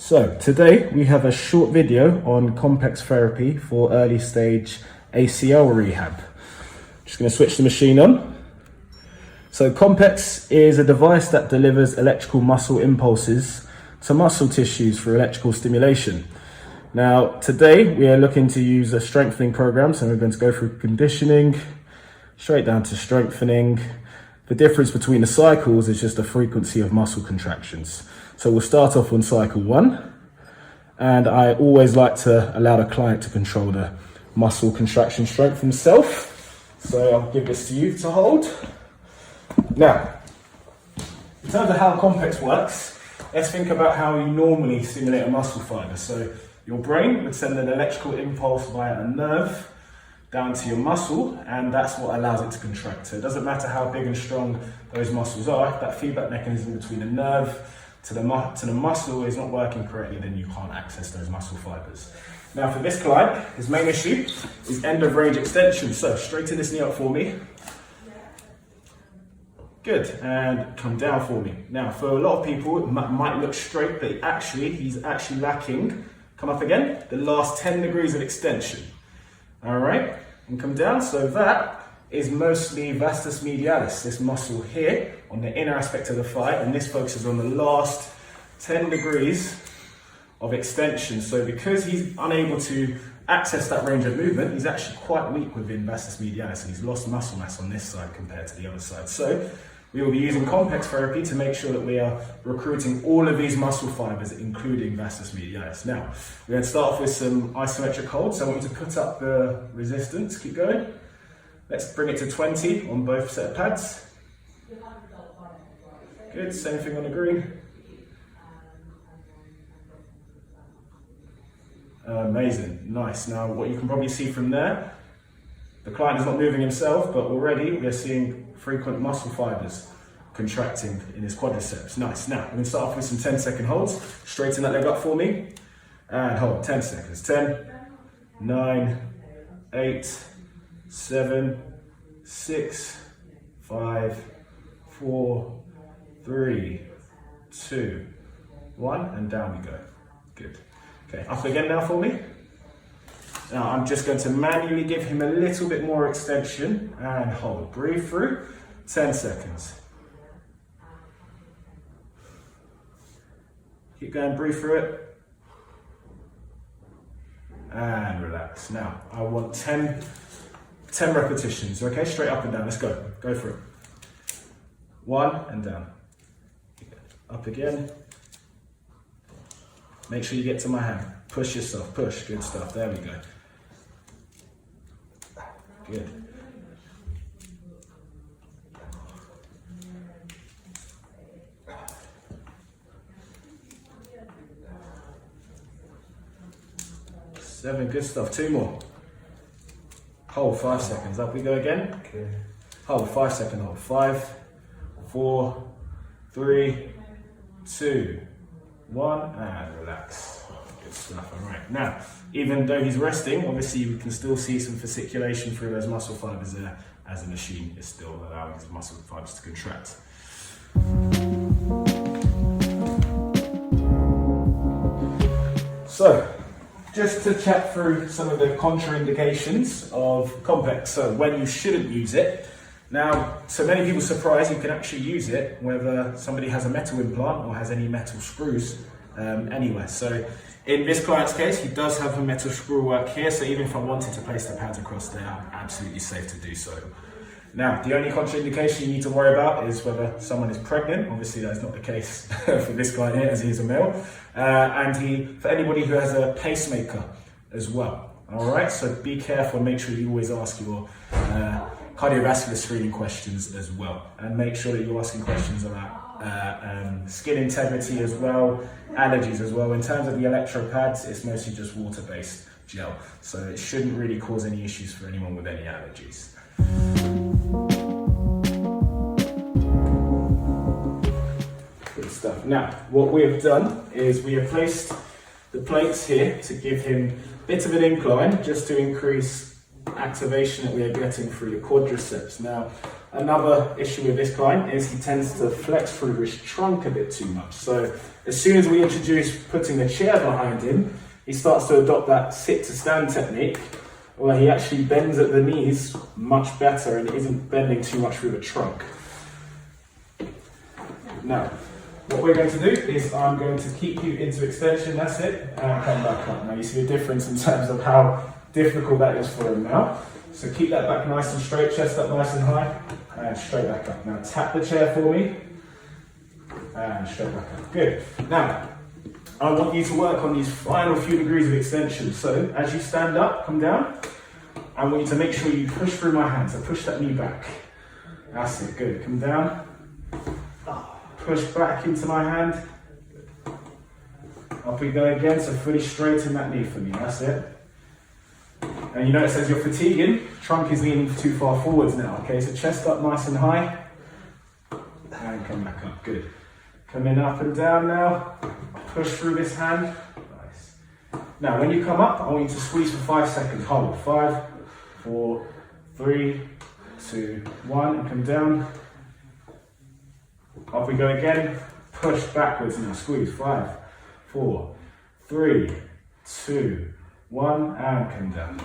So today we have a short video on Compex therapy for early stage ACL rehab. Just going to switch the machine on. So Compex is a device that delivers electrical muscle impulses to muscle tissues through electrical stimulation. Now today we are looking to use a strengthening program, so we're going to go through conditioning, straight down to strengthening. The difference between the cycles is just the frequency of muscle contractions. So we'll start off on cycle 1, and I always like to allow the client to control the muscle contraction strength himself. So I'll give this to you to hold. Now, in terms of how Compex works, let's think about how you normally stimulate a muscle fiber. So your brain would send an electrical impulse via a nerve down to your muscle, and that's what allows it to contract. So it doesn't matter how big and strong those muscles are, if that feedback mechanism between the nerve to the muscle is not working correctly, then you can't access those muscle fibers. Now for this client, his main issue is end of range extension. So straighten this knee up for me. Good, and come down for me. Now for a lot of people, it might look straight, but he's actually lacking, come up again, the last 10 degrees of extension. All right, and come down. So that is mostly vastus medialis, this muscle here on the inner aspect of the thigh, and this focuses on the last 10 degrees of extension. So because he's unable to access that range of movement, he's actually quite weak within vastus medialis, and he's lost muscle mass on this side compared to the other side. So we will be using Compex therapy to make sure that we are recruiting all of these muscle fibers, including vastus medialis. Now, we're going to start off with some isometric holds. So I want you to put up the resistance, keep going. Let's bring it to 20 on both set of pads. Good, same thing on the green. Amazing, nice. Now what you can probably see from there, the client is not moving himself, but already we are seeing frequent muscle fibers contracting in his quadriceps. Nice. Now we're going to start off with some 10-second holds. Straighten that leg up for me and hold 10 seconds. 10, 9, 8, 7, 6, 5, 4, 3, 2, 1, and down we go. Good. Okay, up again now for me. Now I'm just going to manually give him a little bit more extension and hold. Breathe through, 10 seconds. Keep going, breathe through it. And relax. Now I want 10 repetitions, okay? Straight up and down, let's go. Go for it. 1 and down. Up again. Make sure you get to my hand. Push yourself, push, good stuff, there we go. Good. Seven, good stuff, 2 more. Hold 5 seconds, up we go again. Okay. Hold 5 second hold. 5, 4, 3, 2, 1, and relax. Good stuff, all right. Now, even though he's resting, obviously we can still see some fasciculation through those muscle fibers there, as the machine is still allowing his muscle fibers to contract. So, just to chat through some of the contraindications of Compex, so when you shouldn't use it. Now, so many people are surprised you can actually use it whether somebody has a metal implant or has any metal screws anywhere. So in this client's case, he does have a metal screw work here, so even if I wanted to place the pads across there, I'm absolutely safe to do so. Now, the only contraindication you need to worry about is whether someone is pregnant. Obviously, that's not the case for this client here, as he is a male. And for anybody who has a pacemaker as well. All right, so be careful and make sure you always ask your cardiovascular screening questions as well. And make sure that you're asking questions about skin integrity as well, allergies as well. In terms of the electro pads, it's mostly just water-based gel. So it shouldn't really cause any issues for anyone with any allergies. Good stuff. Now, what we have done is we have placed the plates here to give him a bit of an incline, just to increase activation that we are getting through the quadriceps. Now, Another issue with this client is he tends to flex through his trunk a bit too much. So as soon as we introduce putting the chair behind him, he starts to adopt that sit to stand technique, where he actually bends at the knees much better and isn't bending too much through the trunk. Now, what we're going to do is I'm going to keep you into extension, that's it, and come back up. Now you see a difference in terms of how difficult that is for him now. So keep that back nice and straight, chest up nice and high, and straight back up. Now tap the chair for me, and straight back up. Good. Now, I want you to work on these final few degrees of extension. So as you stand up, come down, I want you to make sure you push through my hand. So push that knee back. That's it, good. Come down, push back into my hand. Up we go again, so fully straighten that knee for me, that's it. And you notice as you're fatiguing, trunk is leaning too far forwards now, okay? So chest up nice and high, and come back up, good. Coming up and down now, push through this hand, nice. Now when you come up, I want you to squeeze for 5 seconds, hold, 5, 4, 3, 2, 1, and come down. Up we go again, push backwards now, squeeze, 5, 4, 3, 2, 1, and come down.